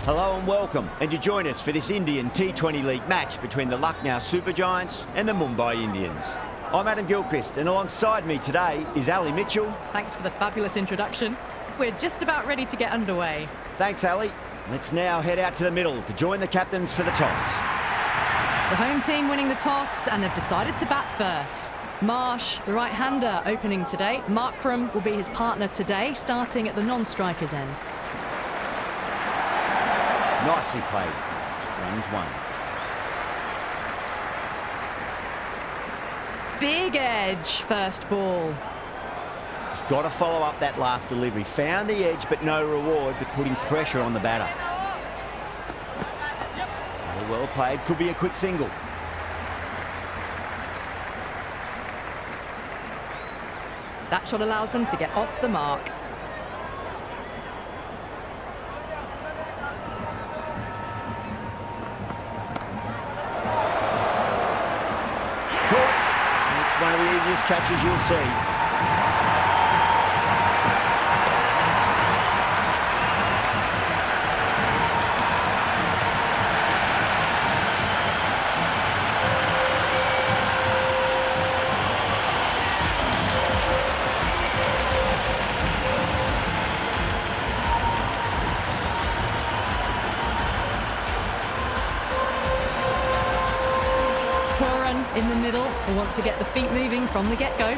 Hello and welcome, and you join us for this Indian T20 League match between the Lucknow Supergiants and the Mumbai Indians. I'm Adam Gilchrist, and alongside me today is Ali Mitchell. Thanks for the fabulous introduction. We're just about ready to get underway. Thanks, Ali. Let's now head out to the middle to join the captains for the toss. The home team winning the toss, and they've decided to bat first. Marsh, the right-hander, opening today. Markram will be his partner today, starting at the non-strikers end. Nicely played. Runs one. Big edge, first ball. Just got to follow up that last delivery. Found the edge, but no reward, but putting pressure on the batter. Oh, well played. Could be a quick single. That shot allows them to get off the mark. One of the easiest catches you'll see. In the middle, they want to get the feet moving from the get-go.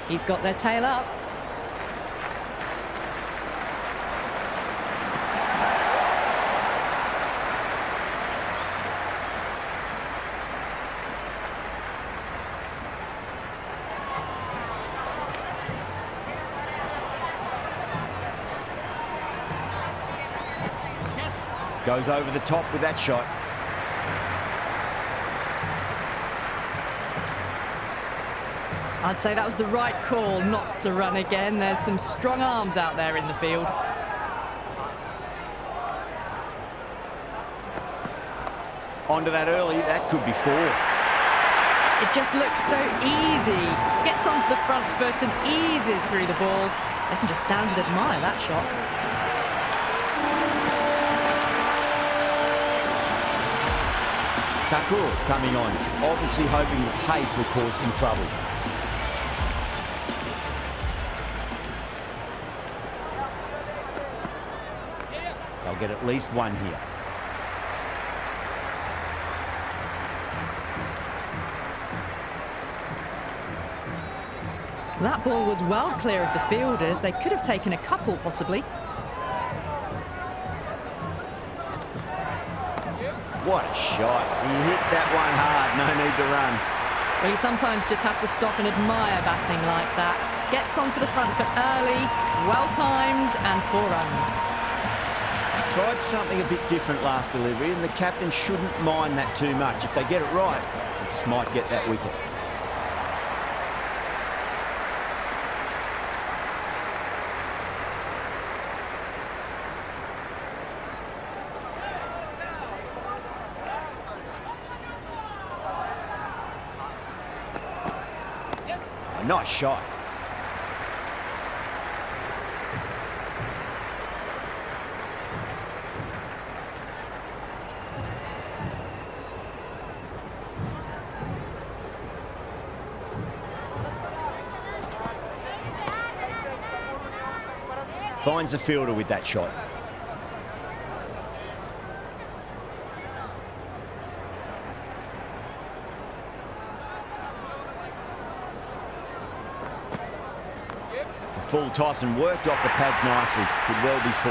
He's got their tail up. Goes over the top with that shot. I'd say that was the right call not to run again. There's some strong arms out there in the field. Onto that early, that could be four. It just looks so easy. Gets onto the front foot and eases through the ball. They can just stand and admire that shot. Thakur coming on, obviously hoping the pace will cause some trouble. They'll get at least one here. That ball was well clear of the fielders. They could have taken a couple, possibly. What a shot. He hit that one hard, no need to run. Well, you sometimes just have to stop and admire batting like that. Gets onto the front foot early, well-timed, and 4 runs. Tried something a bit different last delivery, and the captain shouldn't mind that too much. If they get it right, they just might get that wicket. A nice shot. Finds the fielder with that shot. It's a full toss and worked off the pads nicely. Could well be 4.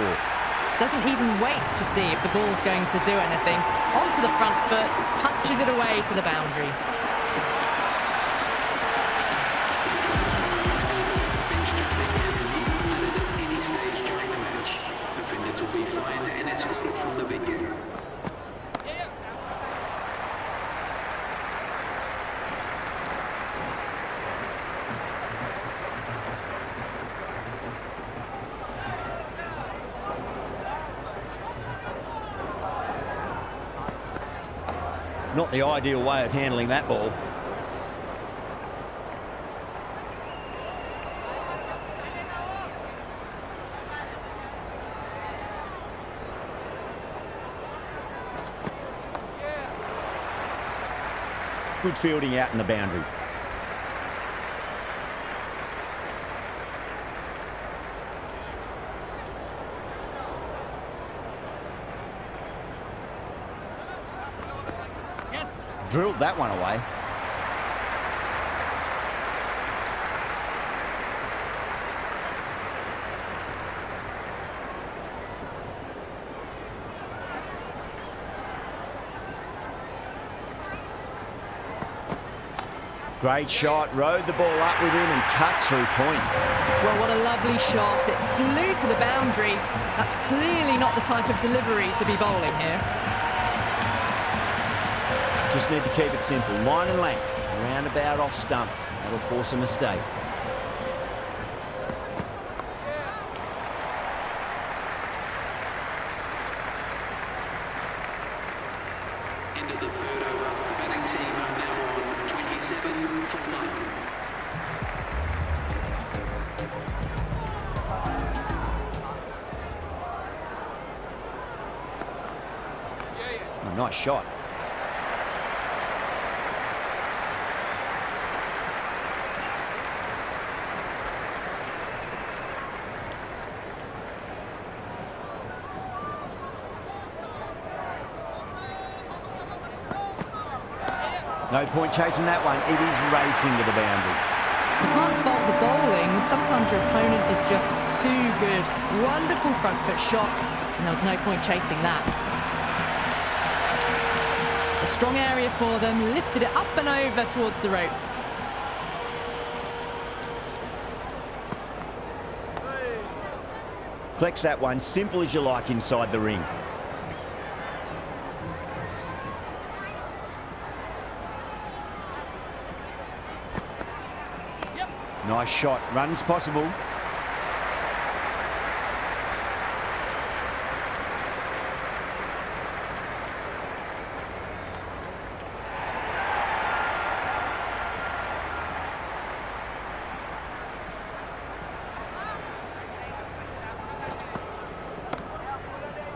Doesn't even wait to see if the ball's going to do anything. Onto the front foot, punches it away to the boundary. Not the ideal way of handling that ball. Good fielding out in the boundary. Yes. Drilled that one away. Great shot, rode the ball up with him and cuts through point. Well, what a lovely shot. It flew to the boundary. That's clearly not the type of delivery to be bowling here. Just need to keep it simple. Line and length, roundabout off stump. That'll force a mistake. Into the third over. The batting team are now on 27 for 9. Oh, nice shot. No point chasing that one. It is racing to the boundary. You can't fault the bowling. Sometimes your opponent is just too good. Wonderful front foot shot, and there was no point chasing that. A strong area for them, lifted it up and over towards the rope. Collects that one, simple as you like inside the ring. Nice shot, runs possible.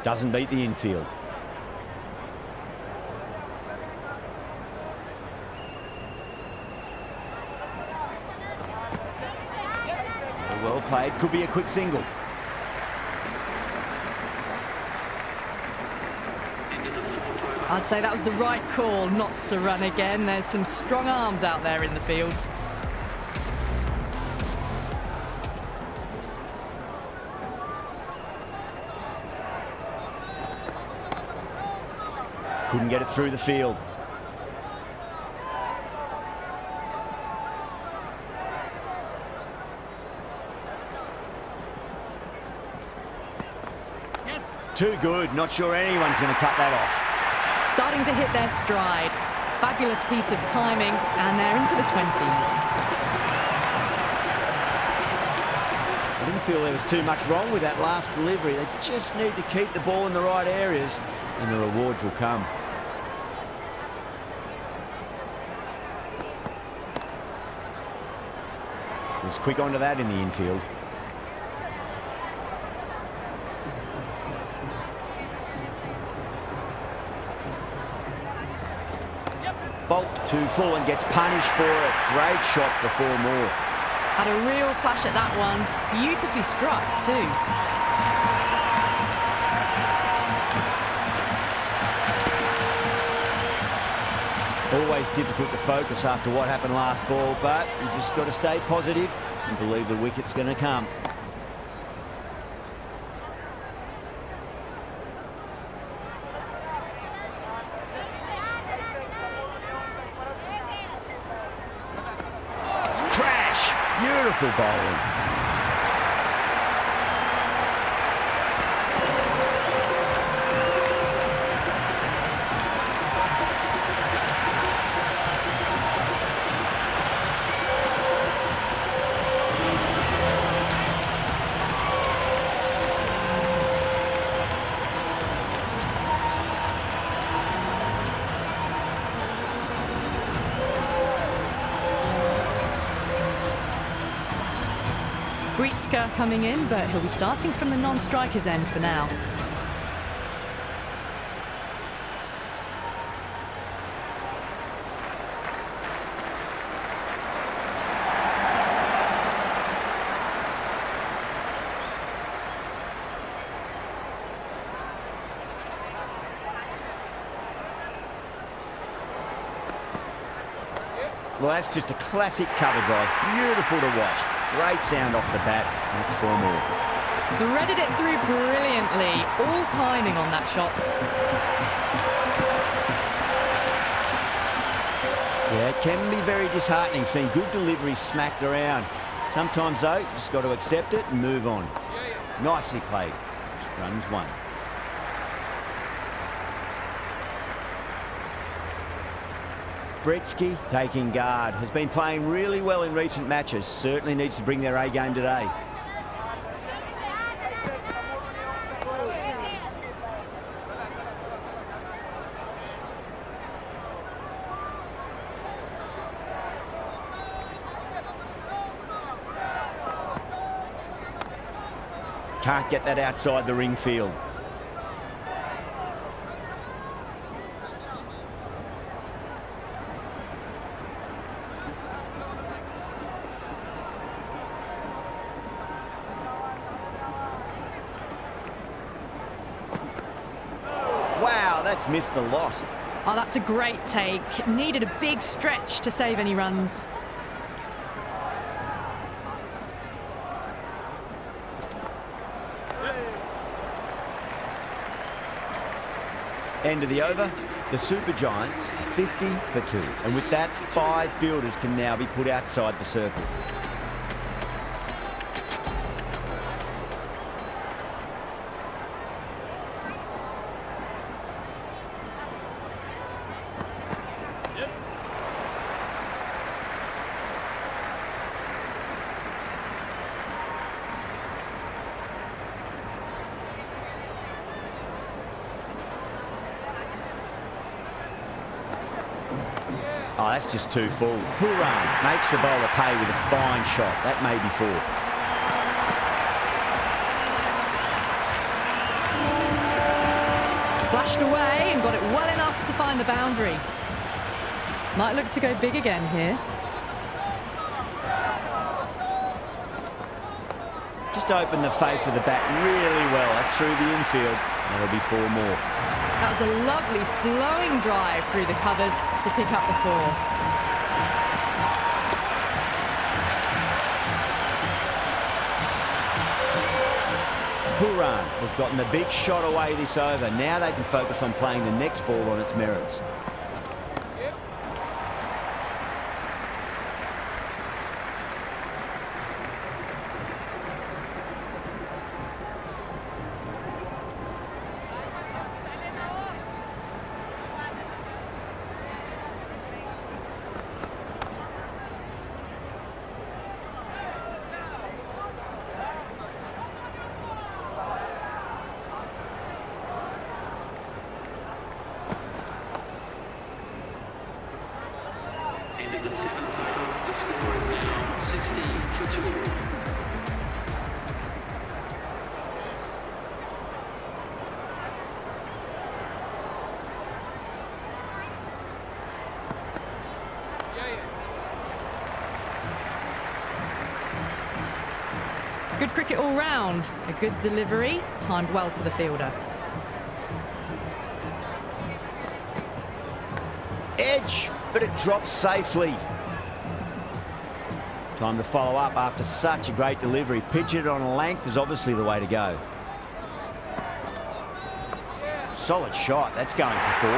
Doesn't beat the infield. Well played, could be a quick single. I'd say that was the right call not to run again. There's some strong arms out there in the field. Couldn't get it through the field. Yes. Too good, not sure anyone's going to cut that off. Starting to hit their stride. Fabulous piece of timing, and they're into the 20s. I didn't feel there was too much wrong with that last delivery. They just need to keep the ball in the right areas, and the rewards will come. Was quick onto that in the infield. Bolt too full and gets punished for it. Great shot for 4 more. Had a real flash at that one. Beautifully struck too. Always difficult to focus after what happened last ball, but you just got to stay positive and believe the wicket's going to come. Crash! Beautiful bowling. Gretzka coming in, but he'll be starting from the non-striker's end for now. Well, that's just a classic cover drive. Beautiful to watch. Great sound off the bat. That's 4 more. Threaded it through brilliantly. All timing on that shot. Yeah, it can be very disheartening seeing good deliveries smacked around. Sometimes, though, you just got to accept it and move on. Nicely played. Runs 1. Bretsky taking guard. Has been playing really well in recent matches. Certainly needs to bring their A game today. Can't get that outside the ring field. Wow, that's missed a lot. Oh, that's a great take. Needed a big stretch to save any runs. End of the over, the Super Giants 50 for 2. And with that, 5 fielders can now be put outside the circle. Oh, that's just too full. Puran makes the bowler pay with a fine shot. That may be 4. Flashed away and got it well enough to find the boundary. Might look to go big again here. Just opened the face of the bat really well. That's through the infield. That'll be 4 more. That was a lovely flowing drive through the covers to pick up the 4. Puran has gotten the big shot away this over. Now they can focus on playing the next ball on its merits. End of the 7th over. The score is now 16 for 2. Good cricket all round. A good delivery, timed well to the fielder. Edge, but it drops safely. Time to follow up after such a great delivery. Pitch it on length is obviously the way to go. Solid shot. That's going for 4.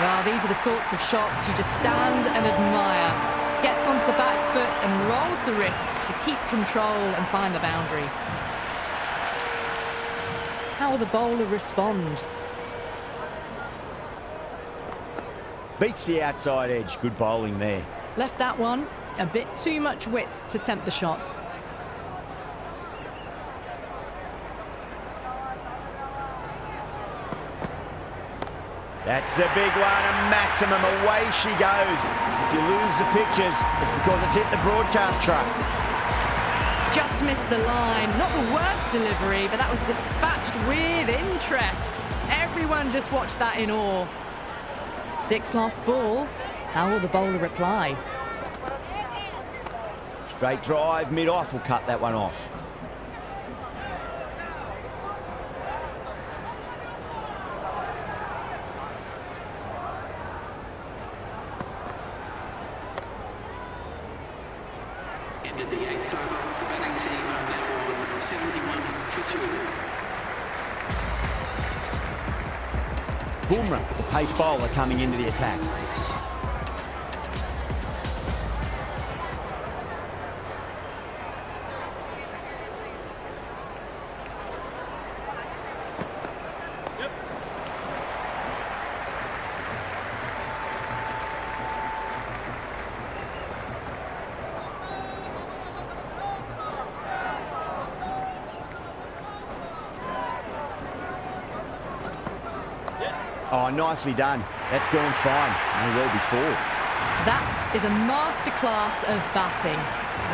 Well, these are the sorts of shots you just stand and admire. Gets onto the back foot and rolls the wrists to keep control and find the boundary. How will the bowler respond? Beats the outside edge. Good bowling there. Left that one a bit too much width to tempt the shot. That's a big one, a maximum. Away she goes. If you lose the pictures, it's because it's hit the broadcast truck. Just missed the line. Not the worst delivery, but that was dispatched with interest. Everyone just watched that in awe. 6 last ball. How will the bowler reply? Straight drive, mid-off will cut that one off. End of the 8th over. The batting team are now on 71 for 2. Bumrah, pace bowler coming into the attack. Oh, nicely done. That's gone fine. May well be four. That is a masterclass of batting.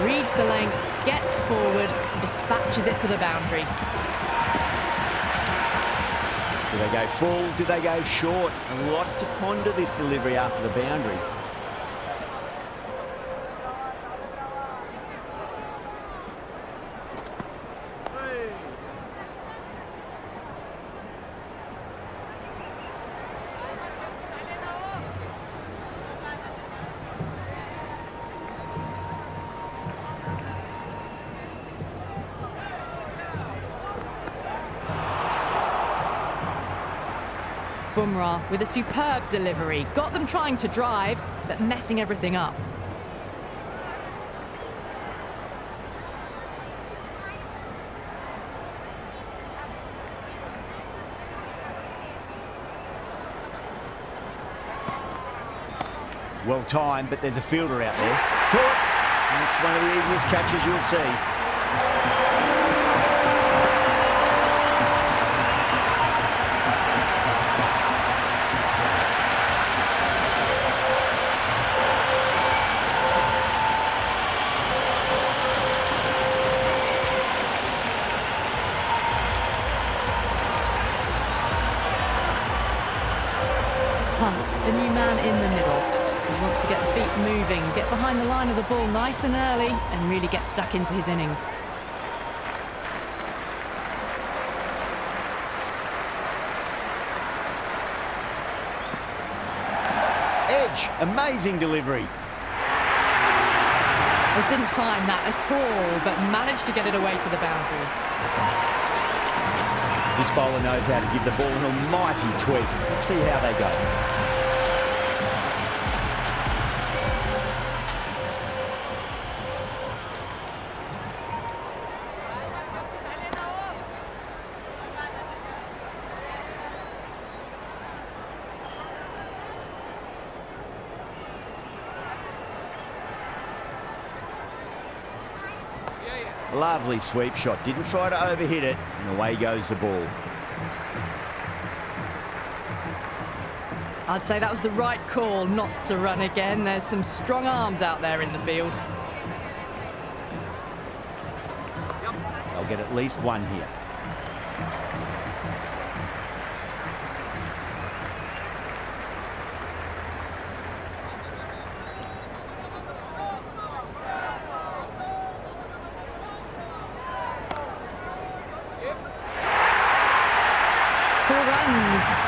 Reads the length, gets forward, dispatches it to the boundary. Do they go full? Do they go short? A lot to ponder this delivery after the boundary. Bumrah with a superb delivery. Got them trying to drive, but messing everything up. Well timed, but there's a fielder out there. Caught! And it's one of the easiest catches you'll see. Hunt, the new man in the middle. He wants to get the feet moving, get behind the line of the ball nice and early, and really get stuck into his innings. Edge, amazing delivery. Well, didn't time that at all, but managed to get it away to the boundary. This bowler knows how to give the ball an almighty tweak. Let's see how they go. Lovely sweep shot. Didn't try to overhit it, and away goes the ball. I'd say that was the right call not to run again. There's some strong arms out there in the field. They'll get at least one here.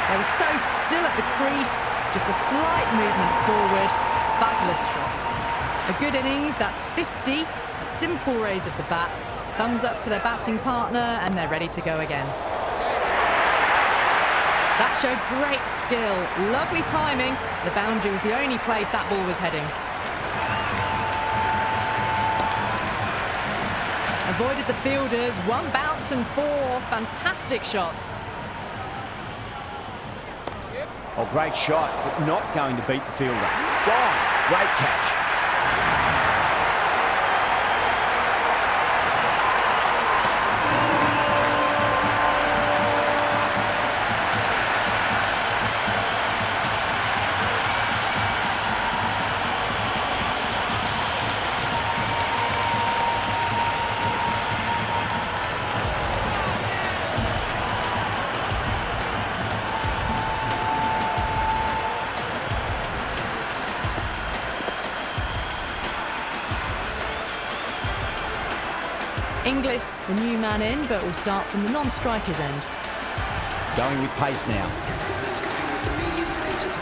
They were so still at the crease, just a slight movement forward. Fabulous shot. A good innings, that's 50. A simple raise of the bats. Thumbs up to their batting partner, and they're ready to go again. That showed great skill. Lovely timing. The boundary was the only place that ball was heading. Avoided the fielders. One bounce and four. Fantastic shots. Oh, great shot, but not going to beat the fielder. Gone. Great catch. Inglis, the new man in, but will start from the non-striker's end. Going with pace now. That's going with the medium pacer.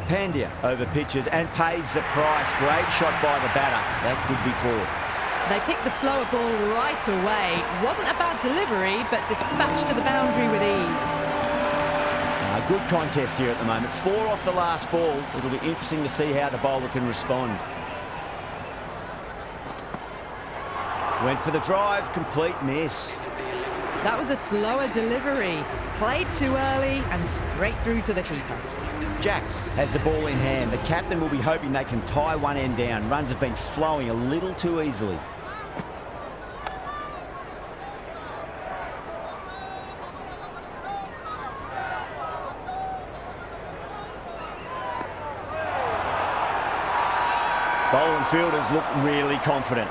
Pandya over pitches and pays the price. Great shot by the batter. That could be 4. They picked the slower ball right away. Wasn't a bad delivery, but dispatched to the boundary with ease. A good contest here at the moment. 4 off the last ball. It'll be interesting to see how the bowler can respond. Went for the drive, complete miss. That was a slower delivery. Played too early and straight through to the keeper. Jacks has the ball in hand. The captain will be hoping they can tie one end down. Runs have been flowing a little too easily. Bowling fielders look really confident.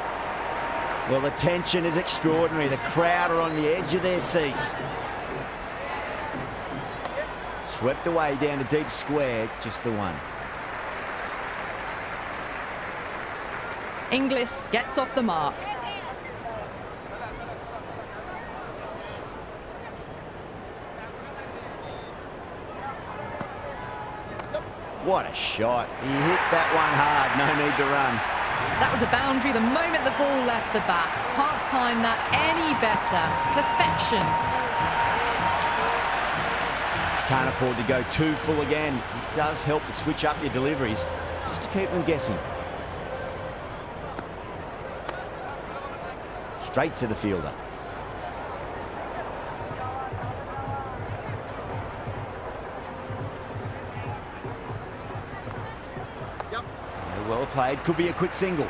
Well, the tension is extraordinary. The crowd are on the edge of their seats. Swept away down to deep square, just the one. Inglis gets off the mark. What a shot. He hit that one hard, no need to run. That was a boundary the moment the ball left the bat. Can't time that any better. Perfection. Can't afford to go too full again. It does help to switch up your deliveries, just to keep them guessing. Straight to the fielder. Well played, could be a quick single.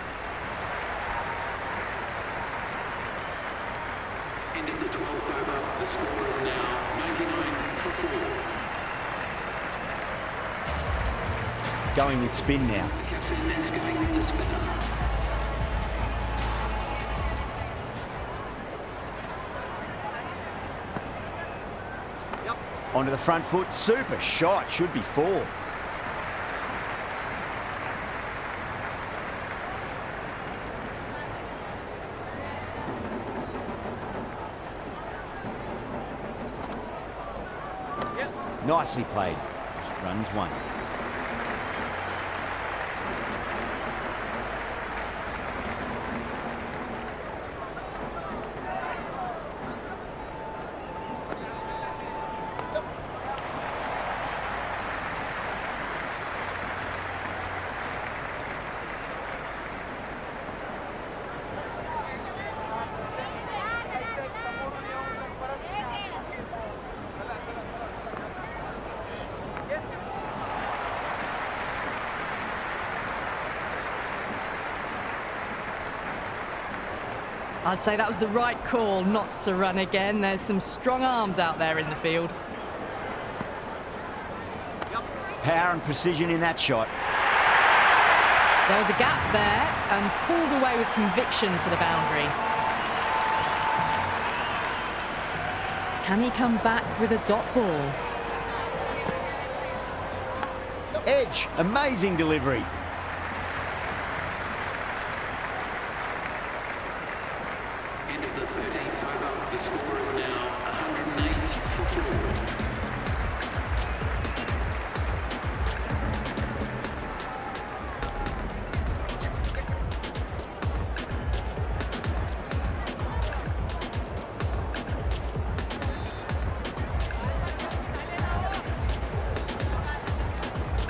End of the 12th over, the score is now 99 for 4. Going with spin now. The captain is going with the spinner. Onto the front foot, super shot, should be 4. Nicely played. Just runs 1. I'd say that was the right call not to run again. There's some strong arms out there in the field. Power and precision in that shot. There was a gap there and pulled away with conviction to the boundary. Can he come back with a dot ball? Edge, amazing delivery. End of the 13th over, the score is now 108 for 4.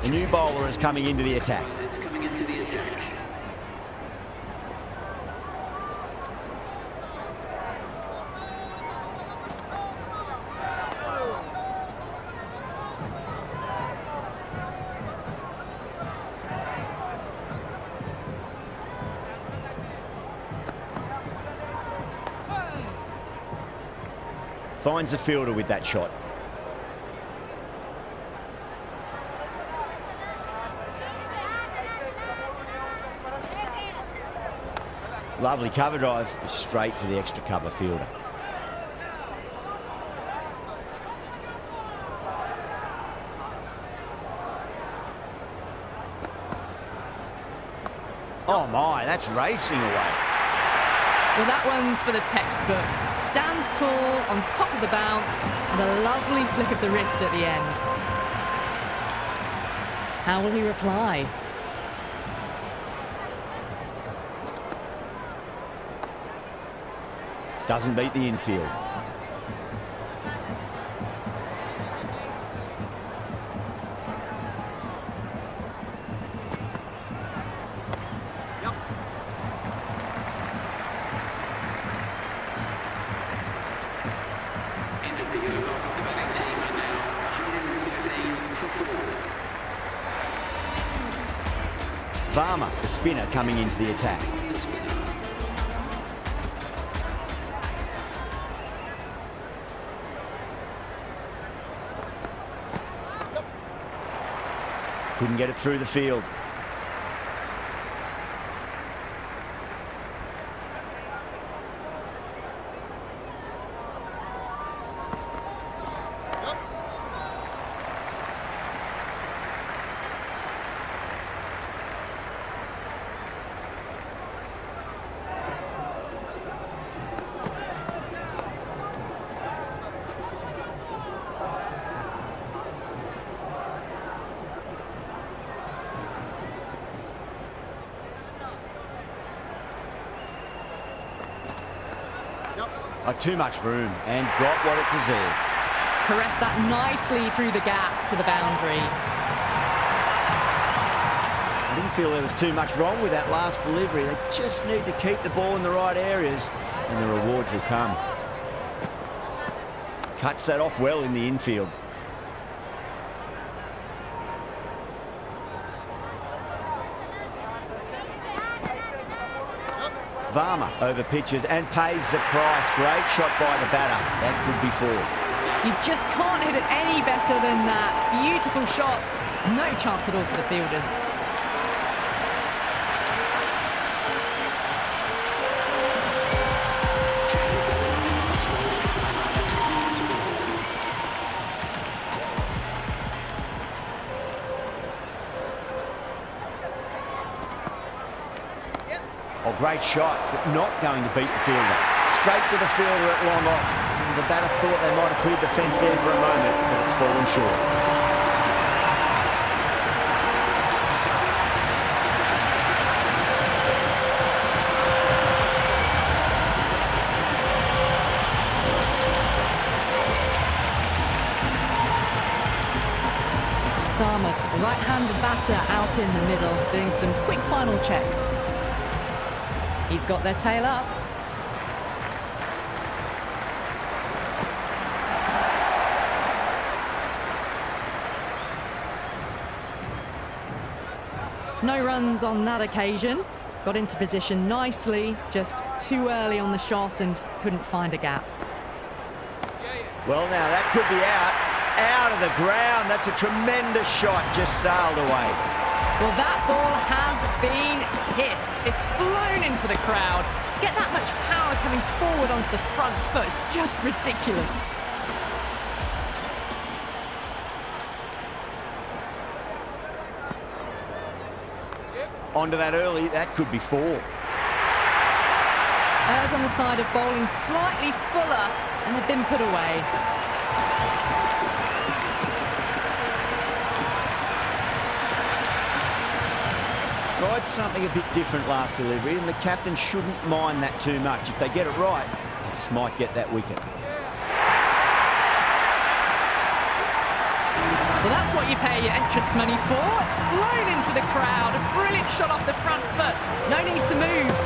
A new bowler is coming into the attack. It's coming into the attack. Finds the fielder with that shot. Lovely cover drive, straight to the extra cover fielder. Oh my, that's racing away. Well, that one's for the textbook. Stands tall, on top of the bounce, and a lovely flick of the wrist at the end. How will he reply? Doesn't beat the infield. End of the over. The batting team are now 113 for 4. Varma, the spinner, coming into the attack. The spinner. Couldn't get it through the field. Too much room and got what it deserved. Caressed that nicely through the gap to the boundary. I didn't feel there was too much wrong with that last delivery. They just need to keep the ball in the right areas and the rewards will come. Cuts that off well in the infield. Varma over pitches and pays the price. Great shot by the batter. That could be 4. You just can't hit it any better than that. Beautiful shot. No chance at all for the fielders. Oh, great shot, but not going to beat the fielder. Straight to the fielder at long off. The batter thought they might have cleared the fence there for a moment, but it's fallen short. Samad, the right-handed batter, out in the middle, doing some quick final checks. He's got their tail up. No runs on that occasion. Got into position nicely, just too early on the shot and couldn't find a gap. Well, now that could be out of the ground. That's a tremendous shot, just sailed away. Well, that ball has been hit. It's flown into the crowd. To get that much power coming forward onto the front foot is just ridiculous. Onto that early, that could be 4. Errs on the side of bowling slightly fuller, and they've been put away. Tried something a bit different last delivery, and the captain shouldn't mind that too much. If they get it right, they just might get that wicket. Well, that's what you pay your entrance money for. It's flown into the crowd. A brilliant shot off the front foot. No need to move.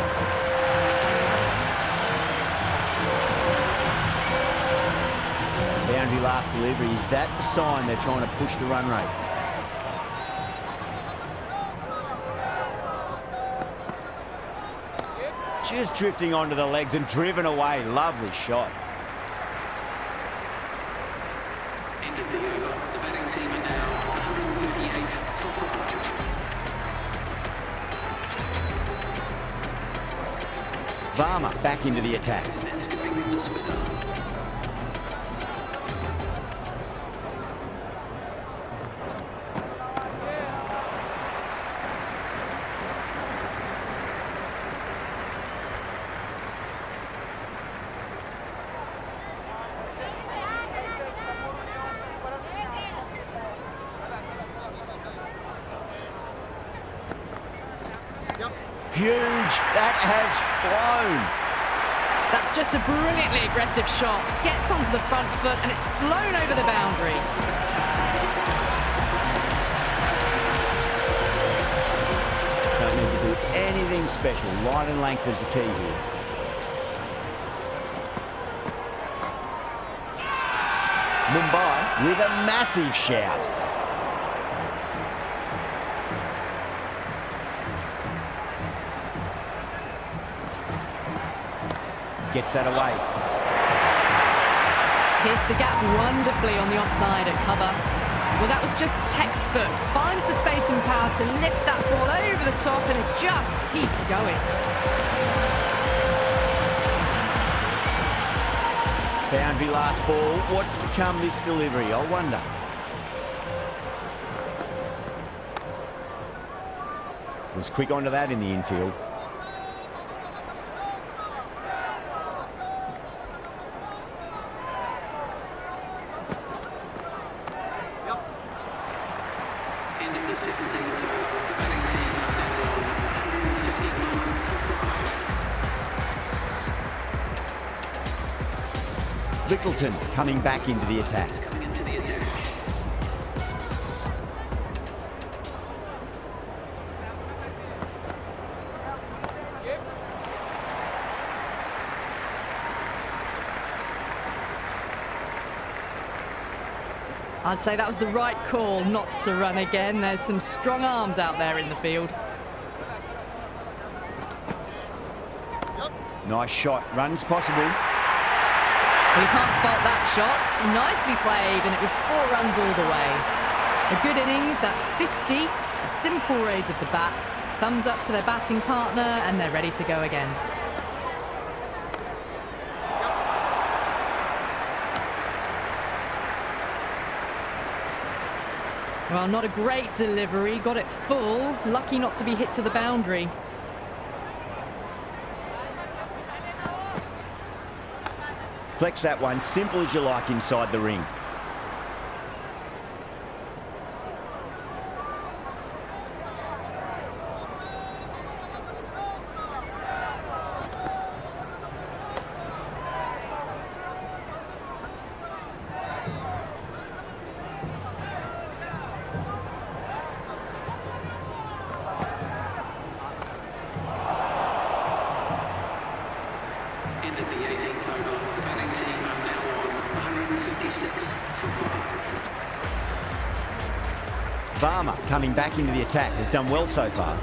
Boundary last delivery. Is that the sign they're trying to push the run rate? Just drifting onto the legs and driven away. Lovely shot. End of the over. The batting team are now 138 for 5. Varma back into the attack. That's going with the spinner. Huge. That has flown. That's just a brilliantly aggressive shot. Gets onto the front foot and it's flown over the boundary. Don't need to do anything special. Line and length is the key here. Mumbai with a massive shout. Gets that away. Here's the gap wonderfully on the offside at cover. Well, that was just textbook. Finds the space and power to lift that ball over the top and it just keeps going. Boundary last ball. What's to come this delivery? I wonder. Was quick onto that in the infield. End of the 17th over. The batting team are now on 159 for 5. Littleton coming back into the attack. Coming into the attack. I'd say that was the right call not to run again. There's some strong arms out there in the field. Nice shot. Runs possible. We can't fault that shot. Nicely played, and it was 4 runs all the way. A good innings, that's 50. A simple raise of the bats. Thumbs up to their batting partner, and they're ready to go again. Well, not a great delivery. Got it full. Lucky not to be hit to the boundary. Flex that one, simple as you like inside the ring. End of the 18th over. The batting team are now on 156 for 5. Varma coming back into the attack. Has done well so far.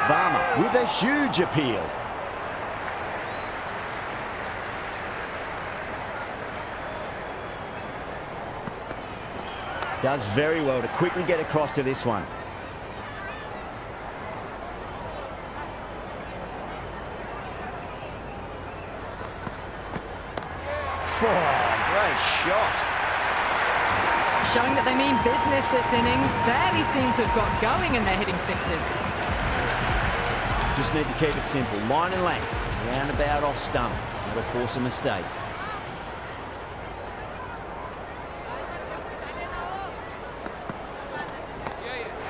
Varma with a huge appeal. Does very well to quickly get across to this one. Great shot. Showing that they mean business this innings. Barely seem to have got going and they're hitting sixes. Just need to keep it simple. Line and length. Roundabout off stump. That'll force a mistake.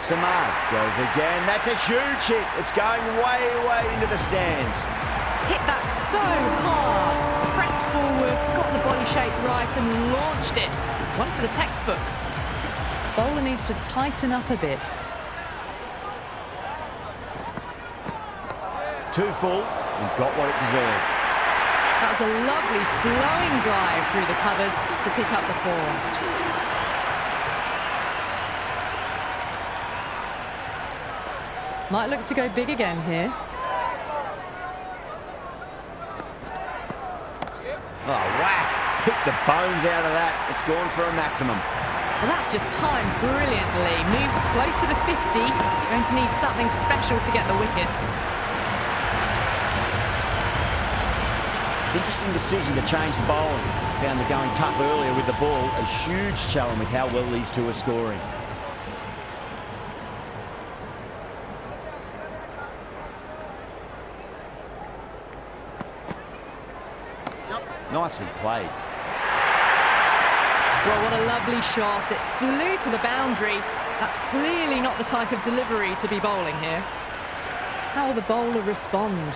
Samad goes again. That's a huge hit. It's going way, way into the stands. Hit that so hard. Pressed forward, got the body shape right and launched it. One for the textbook. Bowler needs to tighten up a bit. Too full and got what it deserved. That was a lovely flowing drive through the covers to pick up the 4. Might look to go big again here. Oh, whack. Picked the bones out of that. It's gone for a maximum. Well, that's just timed brilliantly. Moves closer to 50. Going to need something special to get the wicket. Interesting decision to change the bowling. Found the going tough earlier with the ball. A huge challenge with how well these two are scoring. Nicely played. Well, what a lovely shot. It flew to the boundary. That's clearly not the type of delivery to be bowling here. How will the bowler respond?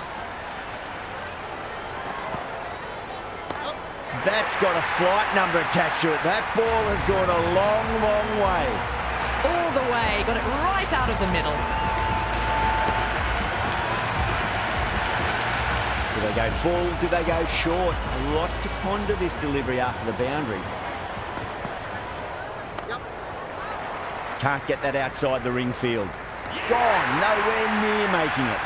That's got a flight number attached to it. That ball has gone a long, long way. All the way, got it right out of the middle. Do they go full? Do they go short? A lot to ponder this delivery after the boundary. Can't get that outside the ring field. Gone, nowhere near making it.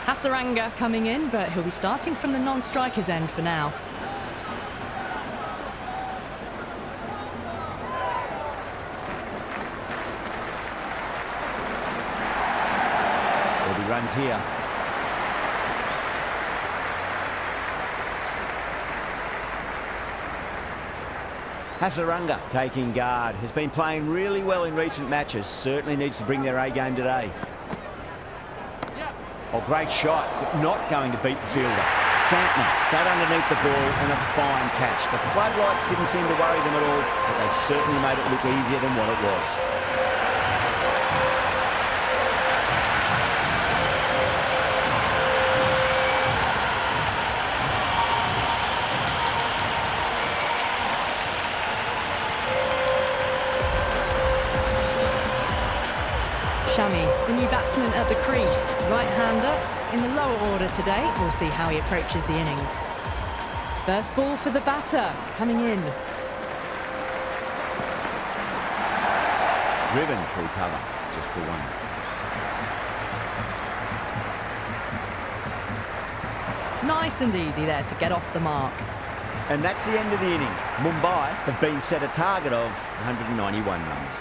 Hasaranga coming in, but he'll be starting from the non-striker's end for now. There'll be runs here. Hasaranga taking guard. Has been playing really well in recent matches. Certainly needs to bring their A game today. Oh, great shot, but not going to beat the fielder. Santner sat underneath the ball and a fine catch. The floodlights didn't seem to worry them at all, but they certainly made it look easier than what it was. Shami, the new batsman at the crease, right-hander in the lower order today. We'll see how he approaches the innings. First ball for the batter, coming in. Driven through cover, just the one. Nice and easy there to get off the mark. And that's the end of the innings. Mumbai have been set a target of 191 runs.